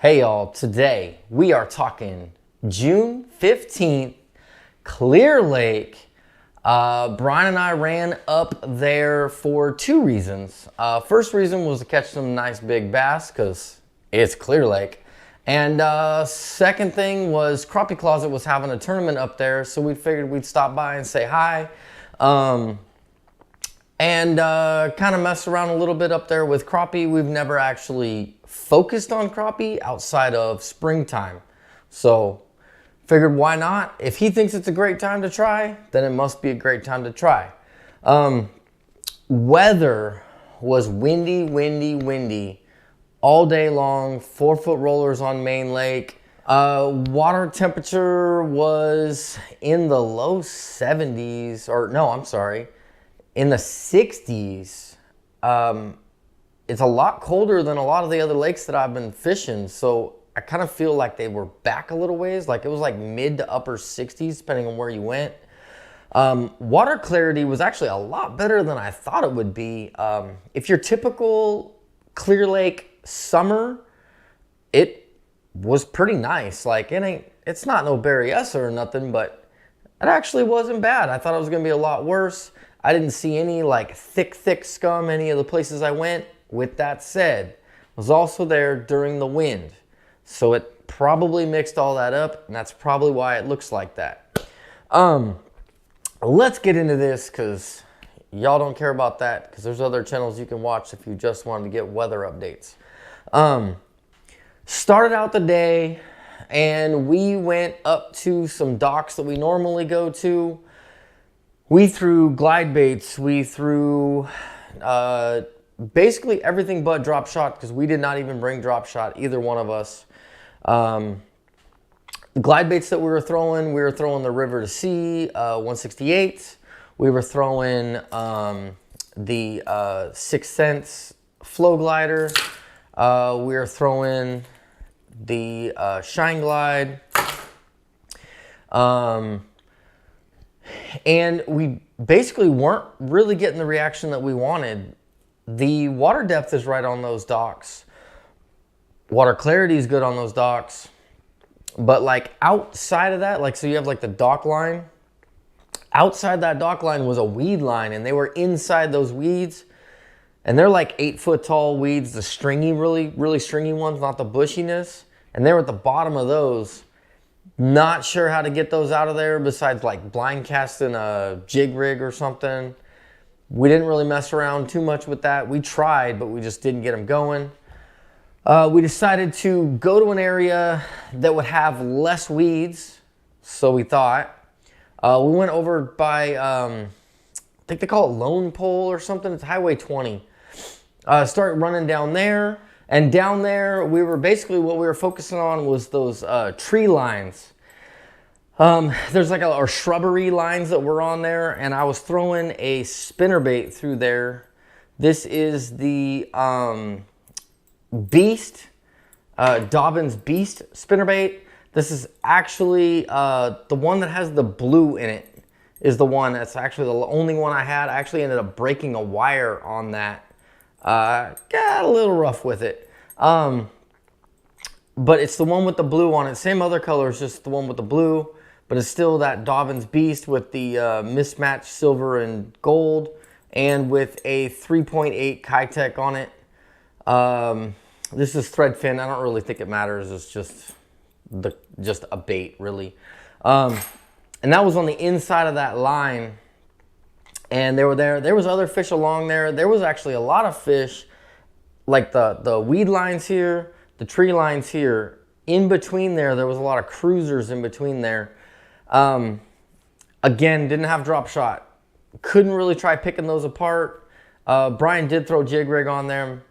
Hey y'all, today we are talking June 15th, Clear Lake. Brian and I ran up there for two reasons. First reason was to catch some nice big bass because it's Clear Lake. And second thing was Crappie Closet was having a tournament up there, so we figured we'd stop by and say hi. And kind of messed around a little bit up there with crappie. We've never actually focused on crappie outside of springtime. So figured why not? If he thinks it's a great time to try, then it must be a great time to try. Weather was windy all day long. 4-foot rollers on Main Lake. Water temperature was in the low 70s, or no, I'm sorry. In the 60s. It's a lot colder than a lot of the other lakes that I've been fishing, so I kind of feel like they were back a little ways. Like it was like mid to upper 60s depending on where you went. Water clarity was actually a lot better than I thought it would be. If your typical Clear Lake summer, it was pretty nice. Like it's not no Berryessa or nothing, but it actually wasn't bad. I thought it was gonna be a lot worse. I didn't see any like thick scum any of the places I went. With that said, I was also there during the wind. So it probably mixed all that up, and that's probably why it looks like that. Let's get into this because y'all don't care about that because there's other channels you can watch if you just wanted to get weather updates. Started out the day and we went up to some docks that we normally go to. We threw glide baits, we threw basically everything but drop shot because we did not even bring drop shot, either one of us. Glide baits that we were throwing the River to Sea 168. We were throwing the 6 Cents flow glider. We were throwing the Shine Glide. And we basically weren't really getting the reaction that we wanted. The water depth is right on those docks. Water clarity is good on those docks. But like outside of that, like so you have like the dock line. Outside that dock line was a weed line, and they were inside those weeds. And they're like 8-foot tall weeds, the stringy, really stringy ones, not the bushiness. And they were at the bottom of those. Not sure how to get those out of there besides like blind casting a jig rig or something. We didn't really mess around too much with that. We tried, but we just didn't get them going. We decided to go to an area that would have less weeds, so we thought. We went over by, I think they call it Lone Pole or something. It's Highway 20. Started running down there. And down there, we were basically, what we were focusing on was those tree lines. There's like a shrubbery lines that were on there, and I was throwing a spinnerbait through there. This is the Beast, Dobbin's Beast spinnerbait. This is actually the one that has the blue in it is the one that's actually the only one I had. I actually ended up breaking a wire on that. Got a little rough with it. But it's the one with the blue on it. Same other color, it's just the one with the blue. But it's still that Dobbin's Beast with the mismatched silver and gold. And with a 3.8 Kitech on it. This is thread fin. I don't really think it matters. It's just a bait, really. And that was on the inside of that line. And they were there. There was other fish along there. There was actually a lot of fish, like the weed lines here, the tree lines here. In between there was a lot of cruisers in between there. Again, didn't have drop shot. Couldn't really try picking those apart. Brian did throw jig rig on them.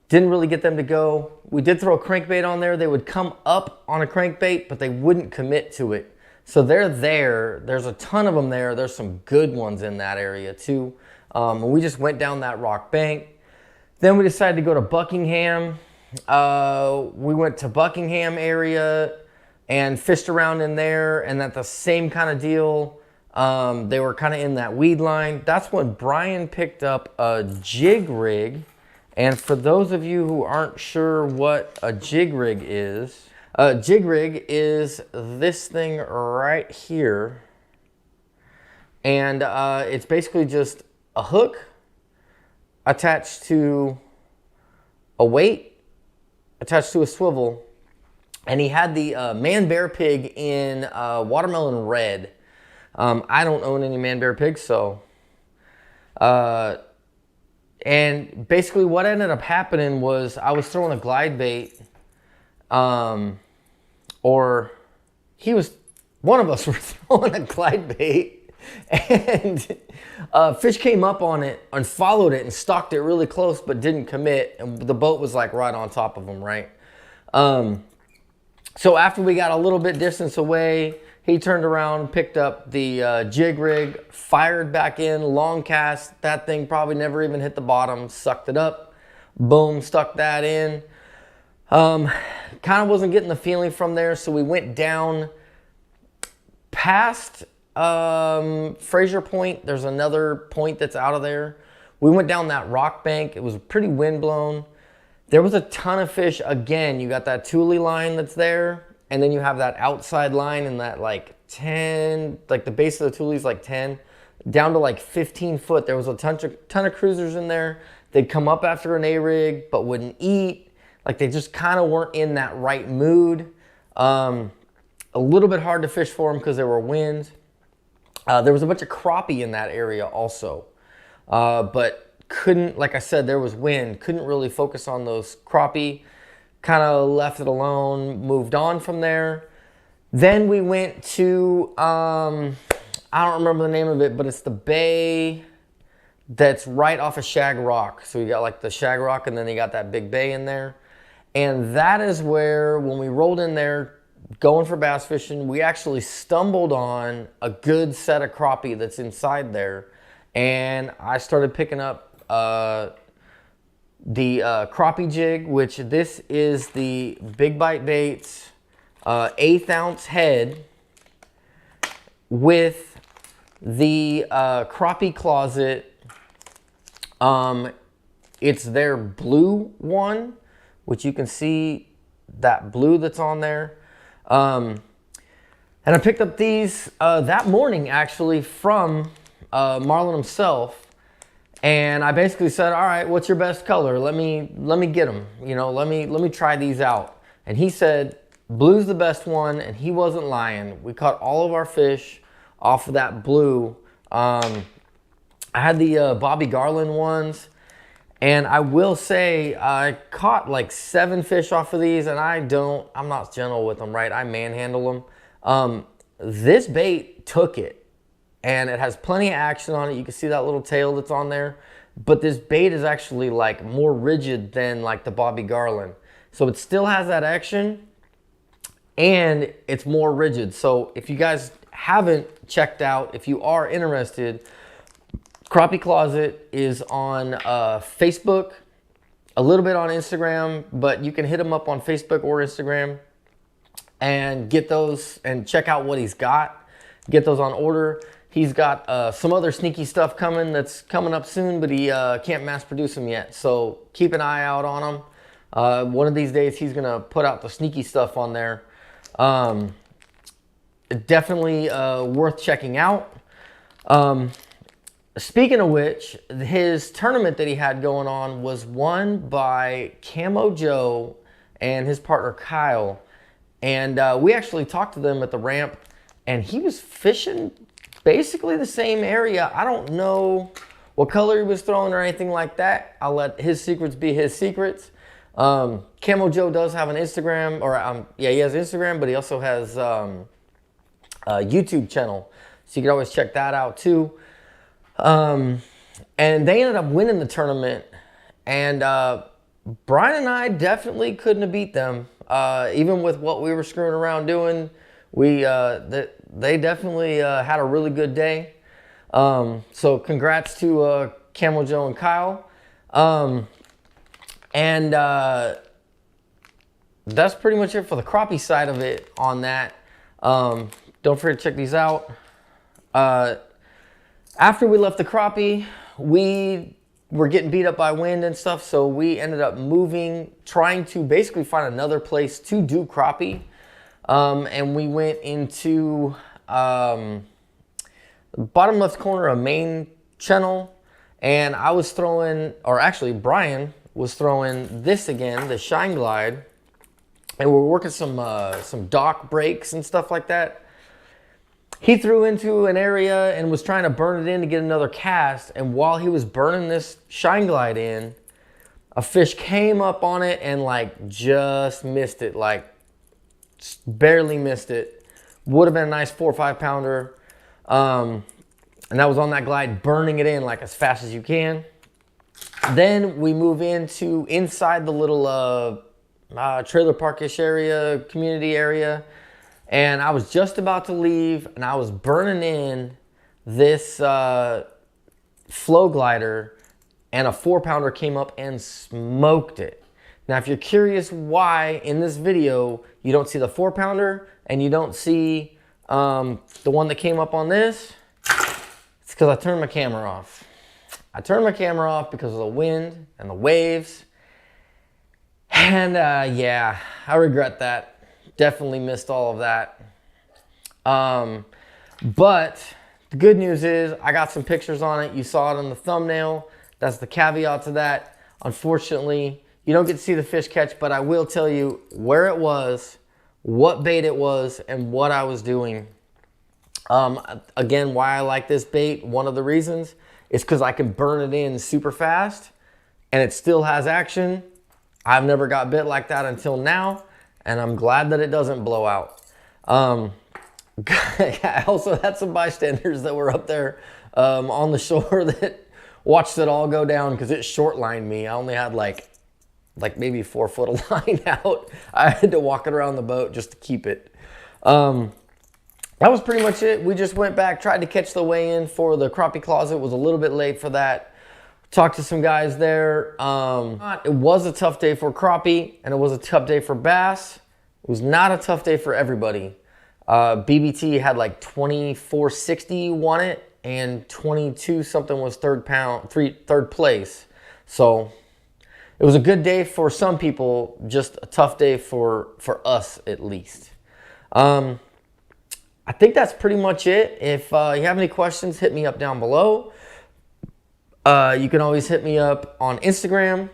Didn't really get them to go. We did throw a crankbait on there. They would come up on a crankbait, but they wouldn't commit to it. So they're there. There's a ton of them there. There's some good ones in that area too. We just went down that rock bank. Then we decided to go to Buckingham. We went to Buckingham area and fished around in there, and at the same kind of deal. They were kind of in that weed line. That's when Brian picked up a jig rig And for those of you who aren't sure what a jig rig is this thing right here. And it's basically just a hook attached to a weight, attached to a swivel. And he had the man bear pig in watermelon red. I don't own any man bear pigs, so. And basically what ended up happening was I was throwing a glide bait, or one of us were throwing a glide bait, and fish came up on it and followed it and stalked it really close but didn't commit, and the boat was like right on top of him, right? So after we got a little bit distance away, he turned around, picked up the jig rig, fired back in, long cast. That thing probably never even hit the bottom, sucked it up, boom, stuck that in. Kind of wasn't getting the feeling from there, so we went down past Fraser Point. There's another point that's out of there. We went down that rock bank. It was pretty windblown. There was a ton of fish. Again, you got that Thule line that's there, and then you have that outside line and that like 10, like the base of the Thule is like 10, down to like 15 foot. There was a ton of cruisers in there. They'd come up after an A-rig, but wouldn't eat. Like they just kind of weren't in that right mood. A little bit hard to fish for them because there were winds. There was a bunch of crappie in that area also, but couldn't, like I said, there was wind, couldn't really focus on those crappie, kind of left it alone, moved on from there. Then we went to, I don't remember the name of it, but it's the bay that's right off of Shag Rock. So you got like the Shag Rock and then you got that big bay in there. And that is where, when we rolled in there, going for bass fishing, we actually stumbled on a good set of crappie that's inside there. And I started picking up the crappie jig, which this is the Big Bite Baits 1/8 ounce head with the crappie closet. It's their blue one, which you can see that blue that's on there. And I picked up these that morning actually from Marlon himself. And I basically said, all right, what's your best color? Let me get them. You know, let me try these out. And he said, blue's the best one, and he wasn't lying. We caught all of our fish off of that blue. I had the Bobby Garland ones, and I will say I caught like 7 fish off of these, and I'm not gentle with them, right? I manhandle them. This bait took it. And it has plenty of action on it. You can see that little tail that's on there. But this bait is actually like more rigid than like the Bobby Garland. So it still has that action and it's more rigid. So if you guys haven't checked out, if you are interested, Crappie Closet is on Facebook, a little bit on Instagram, but you can hit him up on Facebook or Instagram and get those and check out what he's got. Get those on order. He's got some other sneaky stuff coming that's coming up soon, but he can't mass produce them yet. So keep an eye out on him. One of these days, he's going to put out the sneaky stuff on there. Definitely worth checking out. Speaking of which, his tournament that he had going on was won by Camo Joe and his partner Kyle. And we actually talked to them at the ramp, and he was fishing basically the same area. I don't know what color he was throwing or anything like that. I'll let his secrets be his secrets. Camo Joe does have an Instagram, or yeah, he has Instagram, but he also has a YouTube channel. So you can always check that out too. And they ended up winning the tournament. And Brian and I definitely couldn't have beat them. Even with what we were screwing around doing, they definitely had a really good day. So congrats to Camo Joe and Kyle. And that's pretty much it for the crappie side of it on that. Don't forget to check these out. After we left the crappie, we were getting beat up by wind and stuff, so we ended up moving, trying to basically find another place to do crappie. And we went into the bottom left corner of main channel, and I was throwing, or actually Brian was throwing this again, the Shine Glide, and we're working some dock breaks and stuff like that. He threw into an area and was trying to burn it in to get another cast, and while he was burning this Shine Glide in, a fish came up on it and like just missed it, like barely missed it. Would have been a nice 4 or 5 pounder. And that was on that glide, burning it in like as fast as you can. Then we move into inside the little trailer parkish area, community area. And I was just about to leave, and I was burning in this flow glider, and a 4 pounder came up and smoked it. Now, if you're curious why in this video you don't see the 4 pounder and you don't see the one that came up on this, it's because I turned my camera off. I turned my camera off because of the wind and the waves. And yeah, I regret that. Definitely missed all of that. But the good news is I got some pictures on it. You saw it in the thumbnail. That's the caveat to that. Unfortunately, you don't get to see the fish catch, but I will tell you where it was, what bait it was, and what I was doing. Again, why I like this bait, one of the reasons is because I can burn it in super fast and it still has action. I've never got bit like that until now, and I'm glad that it doesn't blow out. I also had some bystanders that were up there on the shore that watched it all go down because it short lined me. I only had like maybe 4 foot of line out. I had to walk it around the boat just to keep it. That was pretty much it. We just went back, tried to catch the weigh-in for the crappie closet. Was a little bit late for that. Talked to some guys there. It was a tough day for crappie, and it was a tough day for bass. It was not a tough day for everybody. BBT had like 2460 won it, and 22 something was third place. So it was a good day for some people, just a tough day for us at least. I think that's pretty much it. If you have any questions, hit me up down below. You can always hit me up on Instagram.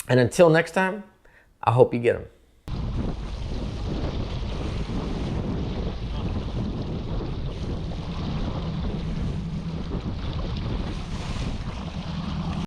And until next time, I hope you get them.